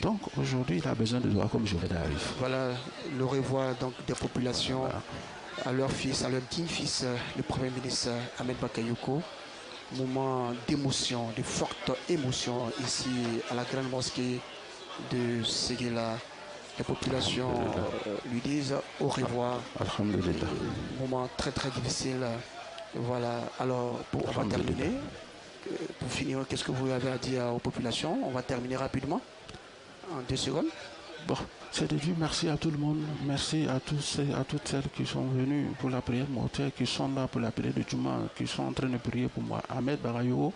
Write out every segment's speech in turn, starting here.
Donc aujourd'hui, il a besoin de toi comme je d'arriver. Voilà le revoir donc des populations Voilà. à leur fils, à leur digne fils, le Premier ministre Ahmed Bakayoko. Moment d'émotion, de forte émotion ici à la grande mosquée de Séguéla. Les populations lui disent au revoir. Alhamdulillah. Moment très très difficile. Voilà, alors on va terminer. Pour finir, qu'est-ce que vous avez à dire aux populations? On va terminer rapidement, en 2 secondes. Bon, c'est de dire merci à tout le monde, merci à tous et à toutes celles qui sont venues pour la prière mortuaire, qui sont là pour la prière de Juma, qui sont en train de prier pour moi. Ahmed Barayo,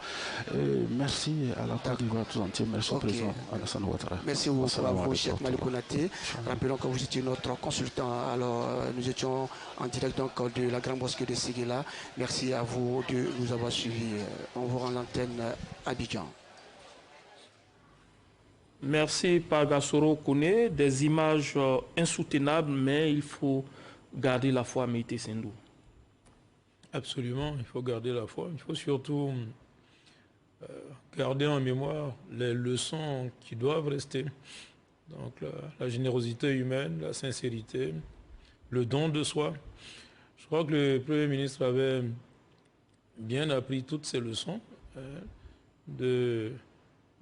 merci à la Côte d'Ivoire tout entier, merci au président Alassane Ouattara. Merci beaucoup à vous, Cheikh Malik Konaté. Rappelons que vous étiez notre consultant. Alors, nous étions en direct donc de la grande mosquée de Séguéla. Merci à vous de nous avoir suivis. On vous rend l'antenne à Abidjan. Merci Pagasoro Kone, des images insoutenables, mais il faut garder la foi à Mété Sendou. Absolument, il faut garder la foi. Il faut surtout garder en mémoire les leçons qui doivent rester. Donc la générosité humaine, la sincérité, le don de soi. Je crois que le Premier ministre avait bien appris toutes ces leçons de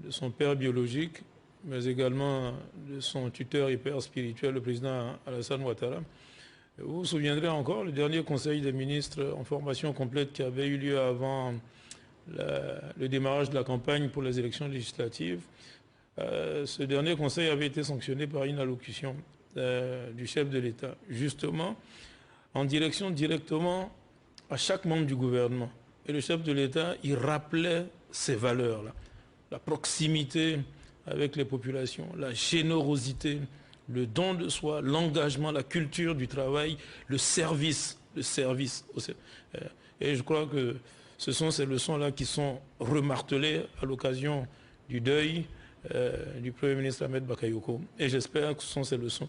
son père biologique, mais également de son tuteur et père spirituel, le président Alassane Ouattara. Vous vous souviendrez encore, le dernier conseil des ministres en formation complète qui avait eu lieu avant le démarrage de la campagne pour les élections législatives, ce dernier conseil avait été sanctionné par une allocution du chef de l'État, justement en direction directement à chaque membre du gouvernement. Et le chef de l'État, il rappelait ces valeurs-là, la proximité avec les populations, la générosité, le don de soi, l'engagement, la culture du travail, le service. Et je crois que ce sont ces leçons-là qui sont remartelées à l'occasion du deuil du Premier ministre Ahmed Bakayoko. Et j'espère que ce sont ces leçons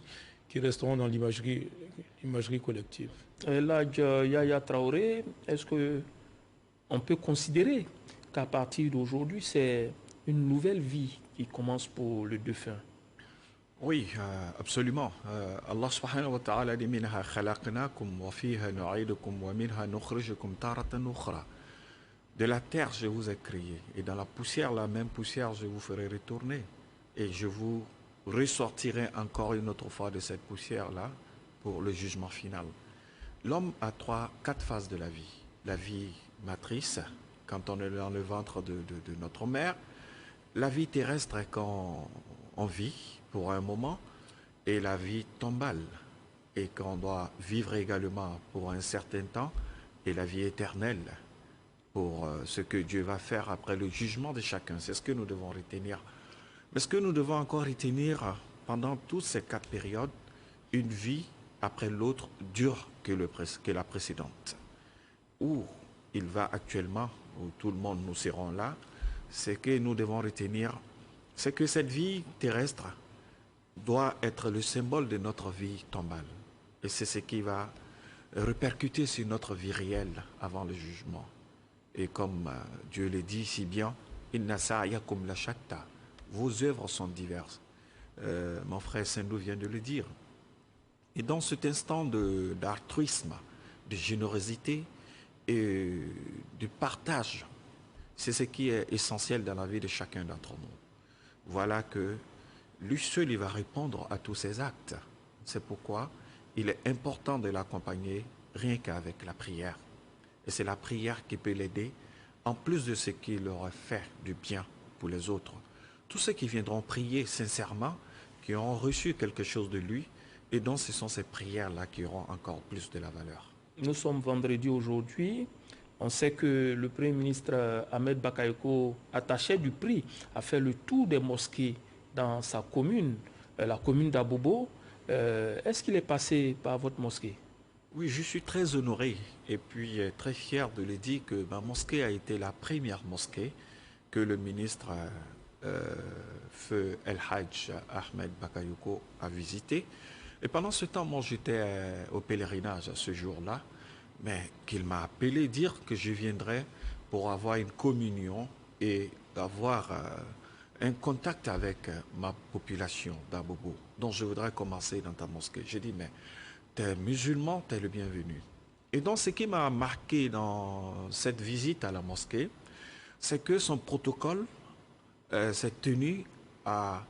qui resteront dans l'imagerie collective. Là, Yaya Traoré, est-ce qu'on peut considérer qu'à partir d'aujourd'hui, c'est une nouvelle vie qui commence pour le défunt? Oui, absolument. Allah subhanahu wa ta'ala dit minha khalaqnakum wa fiha nu'idukum wa minha nukhrijukum taratan ukhra. De la terre je vous ai créé et dans la poussière, la même poussière, je vous ferai retourner et je vous ressortirai encore une autre fois de cette poussière-là pour le jugement final. L'homme a 4 phases de la vie. La vie matrice, quand on est dans le ventre de notre mère. La vie terrestre quand on vit pour un moment et la vie tombale et qu'on doit vivre également pour un certain temps et la vie éternelle pour ce que Dieu va faire après le jugement de chacun. C'est ce que nous devons retenir. Mais ce que nous devons encore retenir pendant toutes ces 4 périodes, une vie après l'autre dure que la précédente. Où il va actuellement, où tout le monde nous serons là, c'est que nous devons retenir, c'est que cette vie terrestre doit être le symbole de notre vie tombale. Et c'est ce qui va répercuter sur notre vie réelle avant le jugement. Et comme Dieu le dit si bien, Inna sa'yakum la shatta. Vos œuvres sont diverses. Mon frère Sendou vient de le dire. Et dans cet instant d'altruisme, de générosité et de partage, c'est ce qui est essentiel dans la vie de chacun d'entre nous. Voilà que lui seul, il va répondre à tous ses actes. C'est pourquoi il est important de l'accompagner rien qu'avec la prière. Et c'est la prière qui peut l'aider, en plus de ce qu'il aurait fait du bien pour les autres. Tous ceux qui viendront prier sincèrement, qui auront reçu quelque chose de lui, et donc ce sont ces prières-là qui auront encore plus de la valeur. Nous sommes vendredi aujourd'hui. On sait que le Premier ministre Ahmed Bakayoko, attaché du prix, a fait le tour des mosquées dans sa commune, la commune d'Abobo. Est-ce qu'il est passé par votre mosquée? Oui, je suis très honoré et puis très fier de le dire que ma mosquée a été la première mosquée que le ministre Feu El Hajj Ahmed Bakayoko a visité. Et pendant ce temps, moi j'étais au pèlerinage à ce jour-là, mais qu'il m'a appelé dire que je viendrais pour avoir une communion et avoir un contact avec ma population d'Abobo, dont je voudrais commencer dans ta mosquée. J'ai dit, mais t'es musulman, t'es le bienvenu. Et donc, ce qui m'a marqué dans cette visite à la mosquée, c'est que son protocole s'est tenu à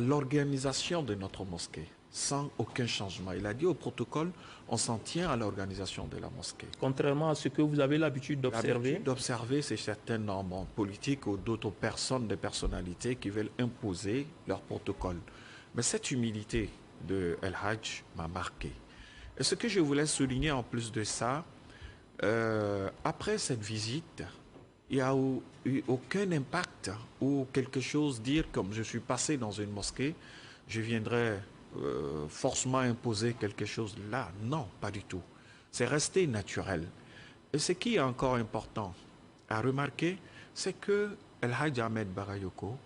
l'organisation de notre mosquée, sans aucun changement. Il a dit au protocole, on s'en tient à l'organisation de la mosquée. Contrairement à ce que vous avez l'habitude d'observer. L'habitude d'observer, c'est certains normes politiques ou d'autres personnes, des personnalités qui veulent imposer leur protocole. Mais cette humilité de El Hajj m'a marqué. Et ce que je voulais souligner en plus de ça, après cette visite, il n'y a eu aucun impact ou quelque chose dire comme je suis passé dans une mosquée, je viendrais forcément imposer quelque chose là. Non, pas du tout. C'est resté naturel. Et ce qui est encore important à remarquer, c'est que El Hajj Ahmed Bakayoko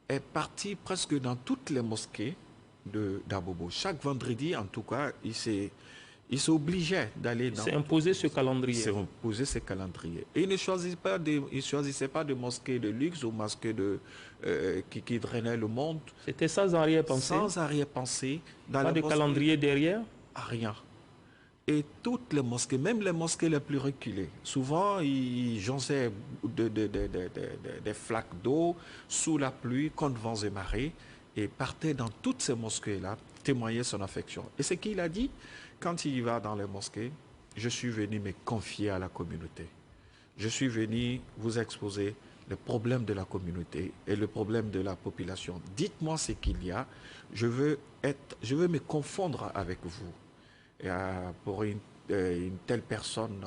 est parti presque dans toutes les mosquées d'Abobo. Chaque vendredi, en tout cas, il s'obligeait d'aller dans... C'est imposé ce calendrier. C'est imposé ce calendrier. Et il ne choisissait pas de mosquée de luxe ou mosquée qui drainait le monde. C'était sans arrière-pensée. Sans arrière-pensée. Pas de calendrier derrière. Rien. Et toutes les mosquées, même les mosquées les plus reculées, souvent ils jonchaient des flaques d'eau sous la pluie, contre vents et marées, et partaient dans toutes ces mosquées-là, témoigner son affection. Et ce qu'il a dit, quand il va dans les mosquées, je suis venu me confier à la communauté. Je suis venu vous exposer les problèmes de la communauté et le problème de la population. Dites-moi ce qu'il y a, je veux me confondre avec vous. Et pour une telle personne,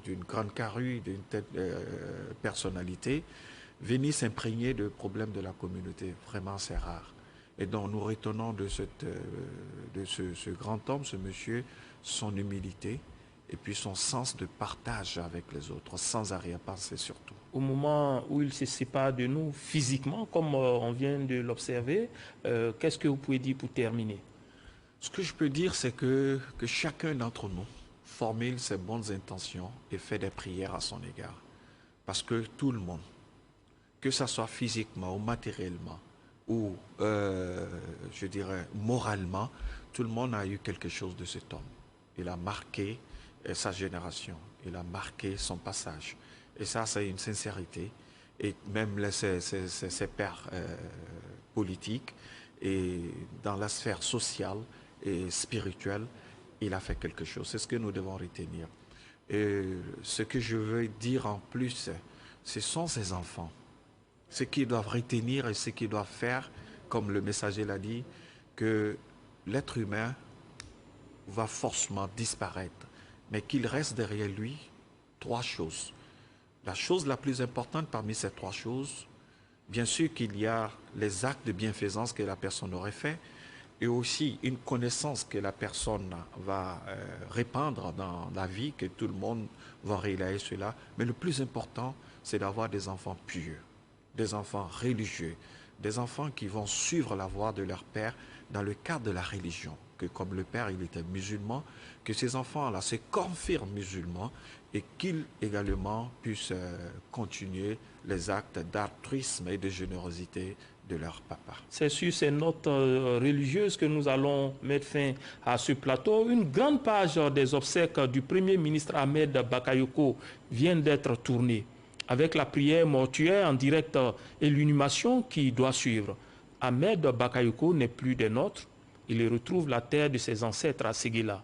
d'une grande carrue, d'une telle personnalité, venir s'imprégner de problèmes de la communauté, vraiment c'est rare. Et donc nous retenons de ce grand homme, ce monsieur, son humilité et puis son sens de partage avec les autres, sans arrière-pensée surtout. Au moment où il se sépare de nous physiquement, comme on vient de l'observer, qu'est-ce que vous pouvez dire pour terminer? Ce que je peux dire, c'est que chacun d'entre nous formule ses bonnes intentions et fait des prières à son égard. Parce que tout le monde, que ce soit physiquement ou matériellement, ou je dirais moralement, tout le monde a eu quelque chose de cet homme. Il a marqué sa génération, il a marqué son passage. Et ça, c'est une sincérité. Et même ses pairs politiques et dans la sphère sociale et spirituelle, il a fait quelque chose. C'est ce que nous devons retenir. Et ce que je veux dire en plus, ce sont ces enfants. Ce qu'ils doivent retenir et ce qu'ils doivent faire, comme le messager l'a dit, que l'être humain va forcément disparaître, mais qu'il reste derrière lui 3 choses. La chose la plus importante parmi ces 3 choses, bien sûr qu'il y a les actes de bienfaisance que la personne aurait fait, et aussi une connaissance que la personne va répandre dans la vie, que tout le monde va relayer cela. Mais le plus important, c'est d'avoir des enfants pieux, des enfants religieux, des enfants qui vont suivre la voie de leur père dans le cadre de la religion. Que comme le père, il était musulman, que ces enfants-là se confirment musulmans et qu'ils également puissent continuer les actes d'altruisme et de générosité de leur papa. C'est sur ces notes religieuses que nous allons mettre fin à ce plateau. Une grande page des obsèques du Premier ministre Ahmed Bakayoko vient d'être tournée, avec la prière mortuaire en direct et l'inhumation qui doit suivre. Ahmed Bakayoko n'est plus des nôtres. Il retrouve la terre de ses ancêtres à Séguéla.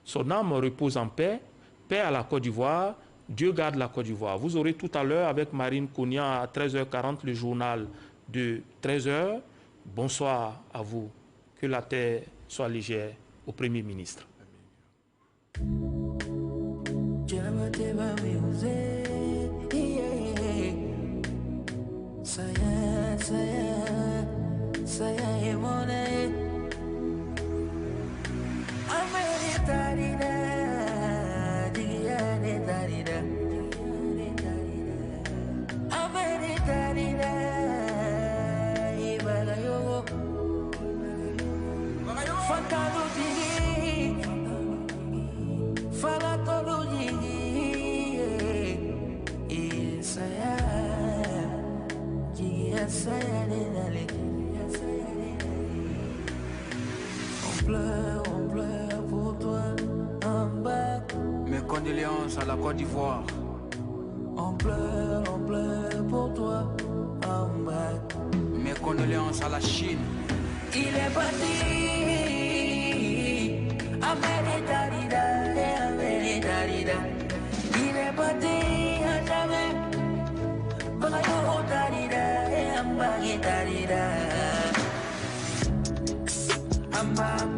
Son âme repose en paix. Paix à la Côte d'Ivoire. Dieu garde la Côte d'Ivoire. Vous aurez tout à l'heure avec Marine Kounian à 13h40 le journal de 13h. Bonsoir à vous. Que la terre soit légère au Premier ministre. Saya on pleure pour toi. I'm back. Mes condoléances à la Côte d'Ivoire. On pleure pour toi. I'm back. Mes condoléances à la Chine. Il est parti. Ahmed Darida. Il est parti à jamais. Bagayo Darida. Ambagi Darida. Amba.